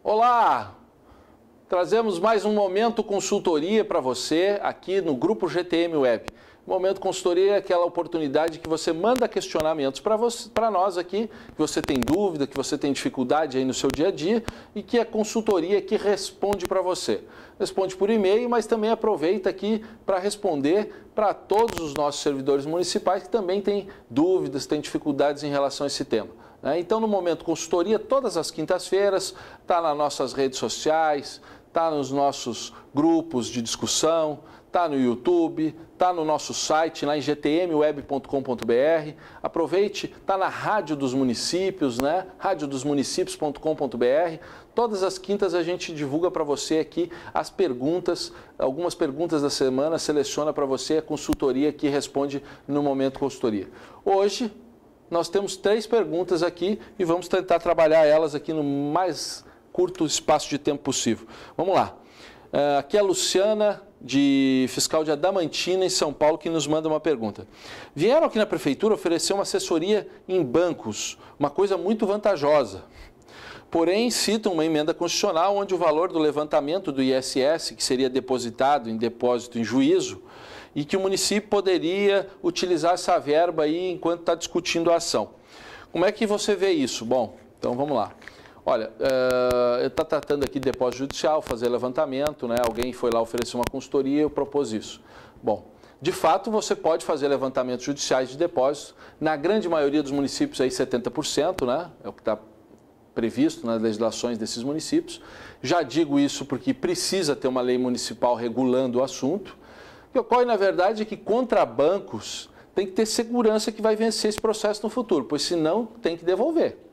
Olá! Trazemos mais um Momento Consultoria para você aqui no Grupo GTM Web. Momento Consultoria é aquela oportunidade que você manda questionamentos para nós aqui, que você tem dúvida, que você tem dificuldade aí no seu dia a dia e que a consultoria que responde para você. Responde por e-mail, mas também aproveita aqui para responder para todos os nossos servidores municipais que também têm dúvidas, têm dificuldades em relação a esse tema. Então, no Momento Consultoria, todas as quintas-feiras, está nas nossas redes sociais, está nos nossos grupos de discussão, está no YouTube, está no nosso site, lá em gtmweb.com.br. Aproveite, está na Rádio dos Municípios, né? radiodosmunicípios.com.br. Todas as quintas a gente divulga para você aqui as perguntas, algumas perguntas da semana, seleciona para você a consultoria que responde no Momento Consultoria. Hoje, nós temos 3 perguntas aqui e vamos tentar trabalhar elas aqui no mais curto espaço de tempo possível. Vamos lá. Aqui é a Luciana, fiscal de Adamantina, em São Paulo, que nos manda uma pergunta. Vieram aqui na prefeitura oferecer uma assessoria em bancos, uma coisa muito vantajosa. Porém, citam uma emenda constitucional onde o valor do levantamento do ISS, que seria depositado em depósito em juízo, e que o município poderia utilizar essa verba aí enquanto está discutindo a ação. Como é que você vê isso? Bom, então vamos lá. Olha, está tratando aqui de depósito judicial, fazer levantamento, né? Alguém foi lá oferecer uma consultoria e eu propus isso. Bom, de fato você pode fazer levantamentos judiciais de depósitos, na grande maioria dos municípios aí 70%, né? É o que está previsto nas legislações desses municípios. Já digo isso porque precisa ter uma lei municipal regulando o assunto. O que ocorre, na verdade, é que contra bancos tem que ter segurança que vai vencer esse processo no futuro, pois senão tem que devolver.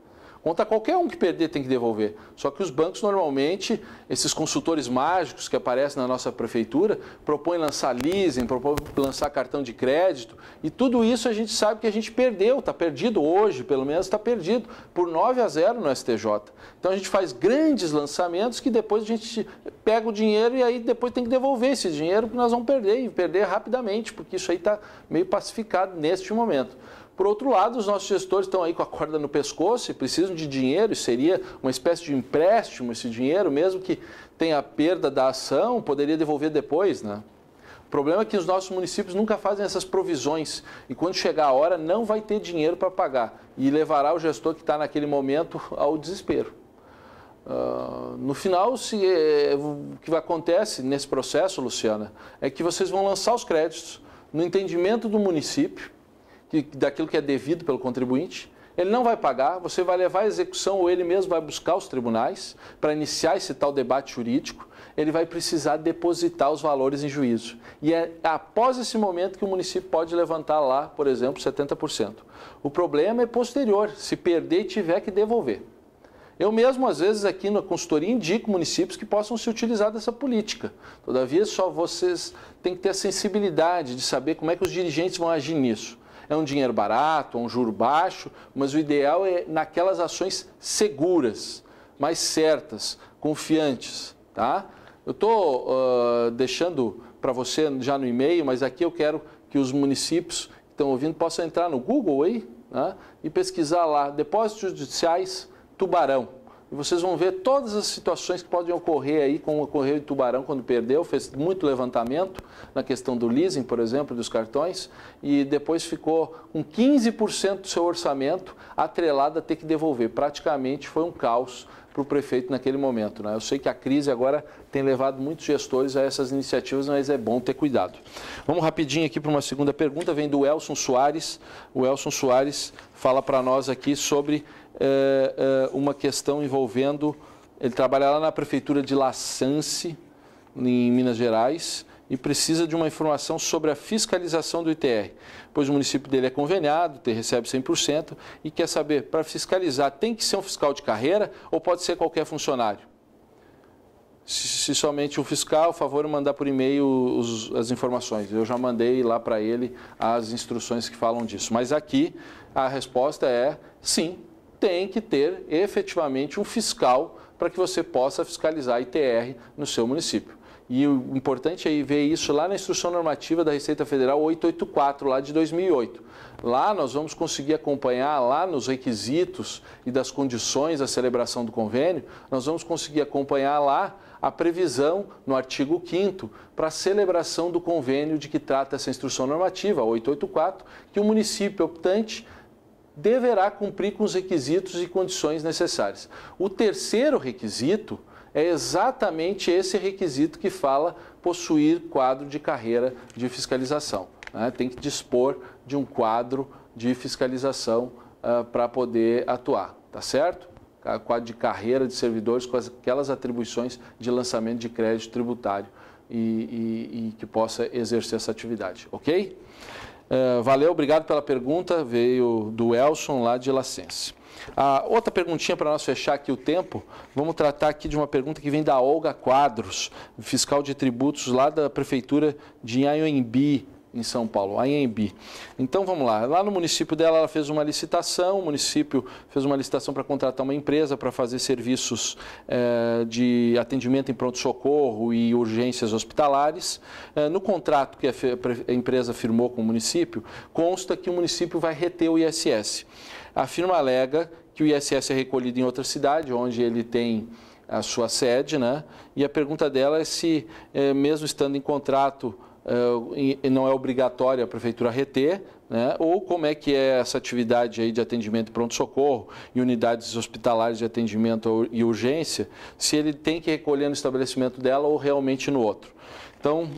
Contra qualquer um que perder tem que devolver. Só que os bancos normalmente, esses consultores mágicos que aparecem na nossa prefeitura, propõem lançar leasing, propõem lançar cartão de crédito e tudo isso a gente sabe que a gente perdeu, está perdido hoje, pelo menos está perdido, por 9-0 no STJ. Então a gente faz grandes lançamentos que depois a gente pega o dinheiro e aí depois tem que devolver esse dinheiro que nós vamos perder e perder rapidamente, porque isso aí está meio pacificado neste momento. Por outro lado, os nossos gestores estão aí com a corda no pescoço e precisam de dinheiro, e seria uma espécie de empréstimo esse dinheiro, mesmo que tenha a perda da ação, poderia devolver depois, né? O problema é que os nossos municípios nunca fazem essas provisões e quando chegar a hora não vai ter dinheiro para pagar e levará o gestor que está naquele momento ao desespero. No final, o que acontece nesse processo, Luciana, é que vocês vão lançar os créditos no entendimento do município, daquilo que é devido pelo contribuinte, ele não vai pagar, você vai levar a execução ou ele mesmo vai buscar os tribunais para iniciar esse tal debate jurídico, ele vai precisar depositar os valores em juízo. E é após esse momento que o município pode levantar lá, por exemplo, 70%. O problema é posterior, se perder e tiver que devolver. Eu mesmo, às vezes, aqui na consultoria, indico municípios que possam se utilizar dessa política. Todavia, só vocês têm que ter a sensibilidade de saber como é que os dirigentes vão agir nisso. É um dinheiro barato, é um juro baixo, mas o ideal é naquelas ações seguras, mais certas, confiantes, tá? Eu estou deixando para você já no e-mail, mas aqui eu quero que os municípios que estão ouvindo possam entrar no Google aí, né, e pesquisar lá, depósitos judiciais Tubarão. E vocês vão ver todas as situações que podem ocorrer aí, como ocorreu em Tubarão quando perdeu, fez muito levantamento na questão do leasing, por exemplo, dos cartões, e depois ficou com 15% do seu orçamento atrelado a ter que devolver. Praticamente foi um caos para o prefeito naquele momento, né? Eu sei que a crise agora tem levado muitos gestores a essas iniciativas, mas é bom ter cuidado. Vamos rapidinho aqui para uma segunda pergunta, vem do Elson Soares. O Elson Soares fala para nós aqui sobre uma questão envolvendo, ele trabalha lá na prefeitura de La Sance, em Minas Gerais, e precisa de uma informação sobre a fiscalização do ITR, pois o município dele é conveniado, recebe 100%, e quer saber, para fiscalizar, tem que ser um fiscal de carreira ou pode ser qualquer funcionário? Se somente um fiscal, favor mandar por e-mail as informações. Eu já mandei lá para ele as instruções que falam disso. Mas aqui a resposta é sim, tem que ter efetivamente um fiscal para que você possa fiscalizar a ITR no seu município. E o importante é ver isso lá na Instrução Normativa da Receita Federal 884, lá de 2008. Lá nós vamos conseguir acompanhar, lá nos requisitos e das condições da celebração do convênio, nós vamos conseguir acompanhar lá a previsão no artigo 5º para a celebração do convênio de que trata essa Instrução Normativa 884, que o município optante deverá cumprir com os requisitos e condições necessárias. O terceiro requisito é exatamente esse requisito que fala possuir quadro de carreira de fiscalização. Né? Tem que dispor de um quadro de fiscalização para poder atuar, tá certo? Quadro de carreira de servidores com aquelas atribuições de lançamento de crédito tributário e que possa exercer essa atividade, ok? Valeu, obrigado pela pergunta, veio do Elson lá de Lacense. Outra perguntinha para nós fechar aqui o tempo, vamos tratar aqui de uma pergunta que vem da Olga Quadros, fiscal de tributos lá da Prefeitura de Anhembi, em São Paulo, Anhembi. Então vamos lá, no município dela ela fez uma licitação, o município fez uma licitação para contratar uma empresa para fazer serviços de atendimento em pronto-socorro e urgências hospitalares. No contrato que a empresa firmou com o município, consta que o município vai reter o ISS. A firma alega que o ISS é recolhido em outra cidade, onde ele tem a sua sede, né? E a pergunta dela é se, mesmo estando em contrato, não é obrigatório a prefeitura reter, né? Ou como é que é essa atividade aí de atendimento pronto-socorro e unidades hospitalares de atendimento e urgência, se ele tem que recolher no estabelecimento dela ou realmente no outro. Então,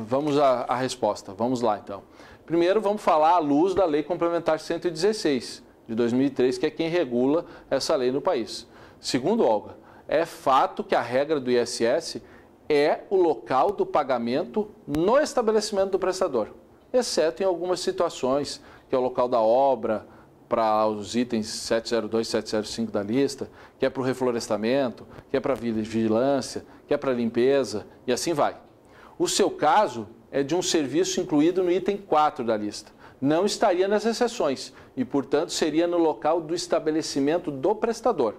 vamos à resposta. Vamos lá, então. Primeiro, vamos falar à luz da Lei Complementar 116, de 2003, que é quem regula essa lei no país. Segundo Olga, é fato que a regra do ISS é o local do pagamento no estabelecimento do prestador, exceto em algumas situações, que é o local da obra, para os itens 702 e 705 da lista, que é para o reflorestamento, que é para vigilância, que é para limpeza, e assim vai. O seu caso é de um serviço incluído no item 4 da lista. Não estaria nas exceções e, portanto, seria no local do estabelecimento do prestador.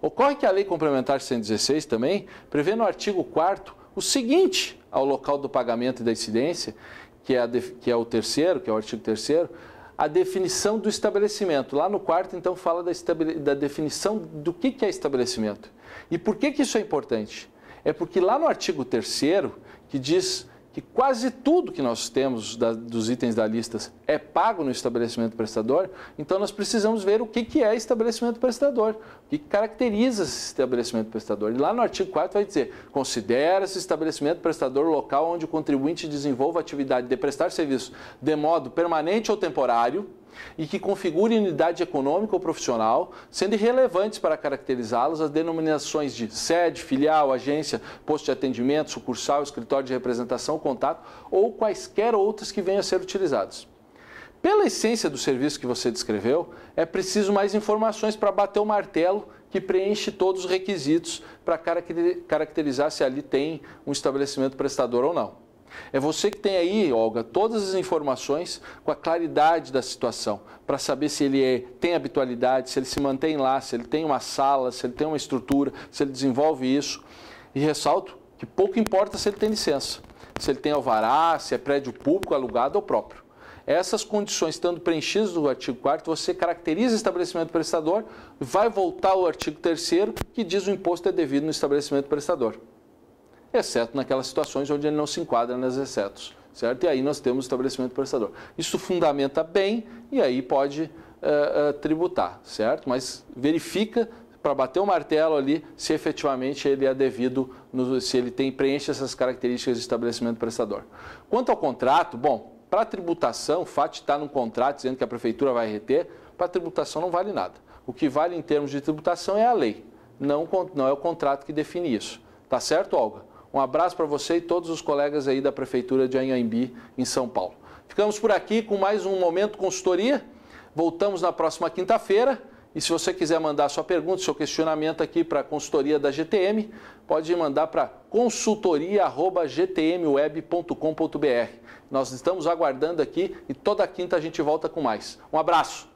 Ocorre que a Lei Complementar 116 também prevê no artigo 4º o seguinte ao local do pagamento e da incidência, que é o terceiro, que é o artigo 3º, a definição do estabelecimento. Lá no 4º, então, fala da definição do que é estabelecimento. E por que isso é importante? É porque lá no artigo 3º, que diz que quase tudo que nós temos dos itens da lista é pago no estabelecimento prestador, então nós precisamos ver o que é estabelecimento prestador, o que caracteriza esse estabelecimento prestador. E lá no artigo 4º vai dizer, considera-se estabelecimento prestador local onde o contribuinte desenvolva a atividade de prestar serviço de modo permanente ou temporário, e que configure unidade econômica ou profissional, sendo irrelevantes para caracterizá-los as denominações de sede, filial, agência, posto de atendimento, sucursal, escritório de representação, contato ou quaisquer outros que venham a ser utilizados. Pela essência do serviço que você descreveu, é preciso mais informações para bater o martelo que preenche todos os requisitos para caracterizar se ali tem um estabelecimento prestador ou não. É você que tem aí, Olga, todas as informações com a claridade da situação, para saber se ele tem habitualidade, se ele se mantém lá, se ele tem uma sala, se ele tem uma estrutura, se ele desenvolve isso. E ressalto que pouco importa se ele tem licença, se ele tem alvará, se é prédio público, alugado ou próprio. Essas condições estando preenchidas no artigo 4º, você caracteriza o estabelecimento prestador, vai voltar ao artigo 3º, que diz o imposto é devido no estabelecimento prestador, exceto naquelas situações onde ele não se enquadra nas excetos, certo? E aí nós temos o estabelecimento prestador. Isso fundamenta bem e aí pode tributar, certo? Mas verifica para bater o martelo ali se efetivamente ele é devido, se ele preenche essas características de estabelecimento prestador. Quanto ao contrato, bom, para a tributação, o fato de estar num contrato dizendo que a prefeitura vai reter, para a tributação não vale nada. O que vale em termos de tributação é a lei, não é o contrato que define isso. Tá certo, Olga? Um abraço para você e todos os colegas aí da Prefeitura de Anhembi, em São Paulo. Ficamos por aqui com mais um Momento Consultoria. Voltamos na próxima quinta-feira. E se você quiser mandar sua pergunta, seu questionamento aqui para a consultoria da GTM, pode mandar para consultoria@gtmweb.com.br. Nós estamos aguardando aqui e toda quinta a gente volta com mais. Um abraço!